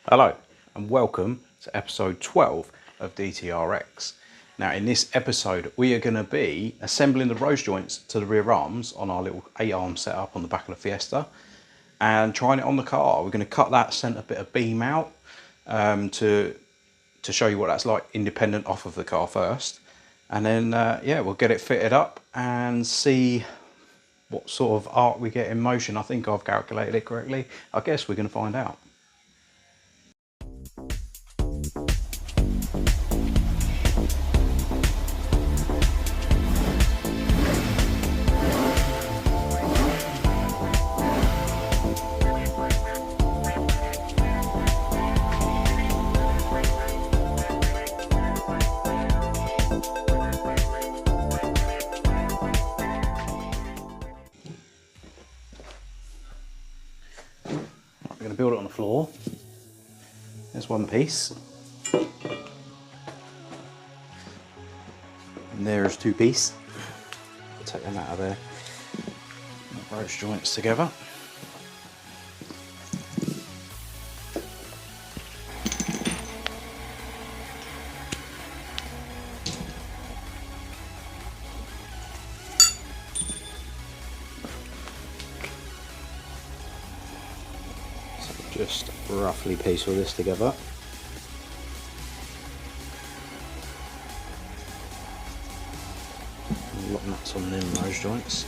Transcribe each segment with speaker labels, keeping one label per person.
Speaker 1: Hello and welcome to episode 12 of DTRX. Now in this episode we are going to be assembling the rose joints to the rear arms on our little 8-arm setup on the back of the Fiesta and trying it on the car. We're going to cut that centre bit of beam out to show you what that's like independent off of the car first, and then yeah, we'll get it fitted up and see what sort of arc we get in motion. I think I've calculated it correctly. I guess we're going to find out. We're going to build it on the floor. There's one piece. And there's two pieces. Take them out of there. Rose joints together. Just roughly piece all this together. A lot of nuts on them rose joints.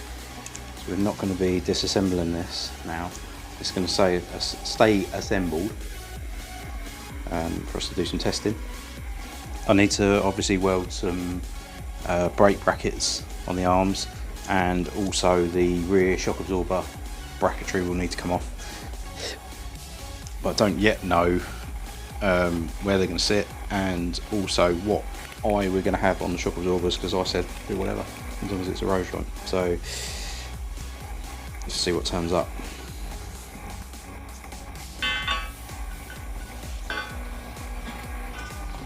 Speaker 1: So we're not going to be disassembling this now. It's going to stay assembled for us to do some testing. I need to obviously weld some brake brackets on the arms, and also the rear shock absorber bracketry will need to come off. But I don't yet know where they're going to sit, and also what eye we're going to have on the shock absorbers, because I said do whatever as long as it's a rose joint. So let's see what turns up.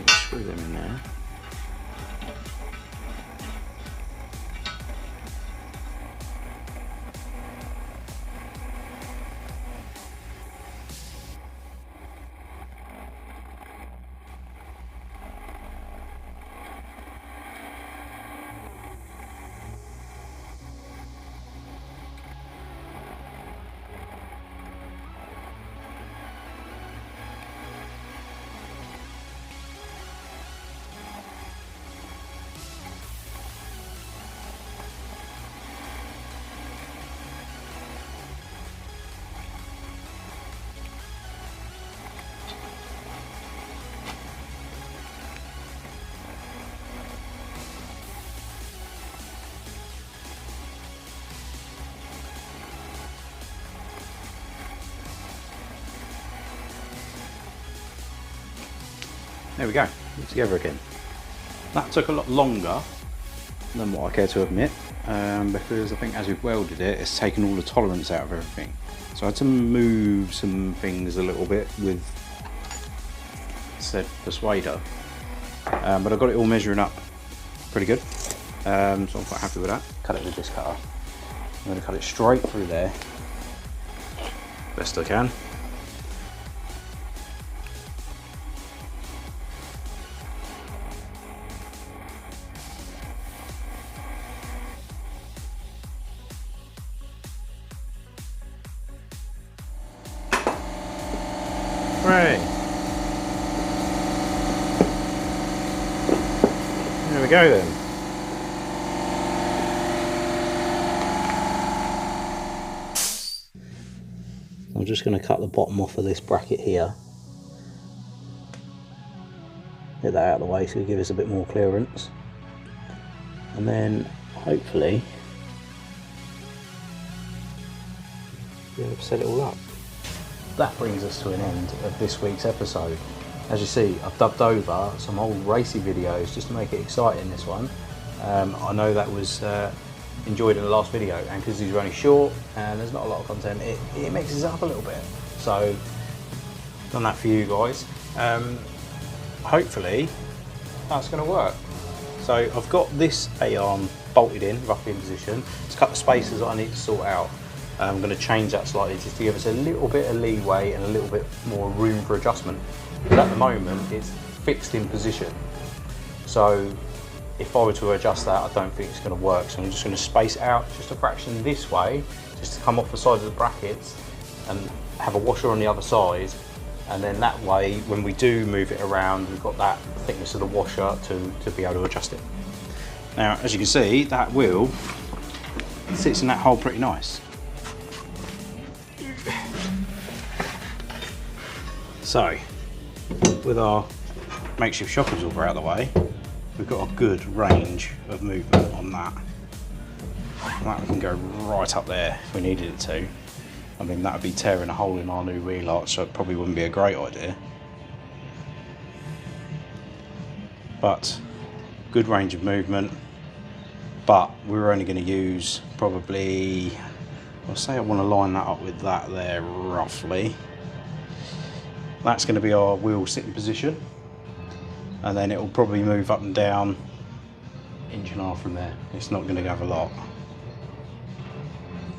Speaker 1: Screw them in there. There we go, it's together again. That took a lot longer than what I care to admit, because I think as we've welded it, it's taken all the tolerance out of everything. So I had to move some things a little bit with said persuader, but I got it all measuring up pretty good, so I'm quite happy with that. Cut it with this cutter. I'm going to cut it straight through there, best I can. Right. There we go then. I'm just going to cut the bottom off of this bracket here. Get that out of the way so it'll give us a bit more clearance. And then hopefully be able to set it all up. That brings us to an end of this week's episode. As you see, I've dubbed over some old racy videos just to make it exciting, this one. I know that was enjoyed in the last video, and because these are only short and there's not a lot of content, it mixes it up a little bit. So, done that for you guys. Hopefully, that's going to work. So I've got this 8-arm bolted in, roughly in position. It's a couple of spaces that I need to sort out. I'm going to change that slightly just to give us a little bit of leeway and a little bit more room for adjustment. But at the moment it's fixed in position. So if I were to adjust that, I don't think it's going to work. So I'm just going to space out just a fraction this way, just to come off the side of the brackets and have a washer on the other side. And then that way, when we do move it around, we've got that thickness of the washer to be able to adjust it. Now, as you can see, that wheel sits in that hole pretty nice. So, with our makeshift shock absorber out of the way, we've got a good range of movement on that. That can go right up there if we needed it to. I mean, that would be tearing a hole in our new wheel arch, so it probably wouldn't be a great idea. But good range of movement. But we're only going to use probably, I'll say I want to line that up with that there roughly. That's going to be our wheel sitting position, and then it will probably move up and down 1.5 inches from there. It's not going to have a lot.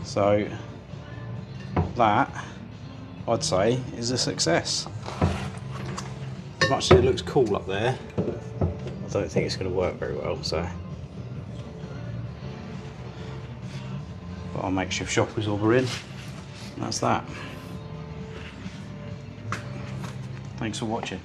Speaker 1: So that, I'd say, is a success. As much as it looks cool up there, I don't think it's going to work very well. So got our makeshift shock absorber in, and that's that. Thanks for watching.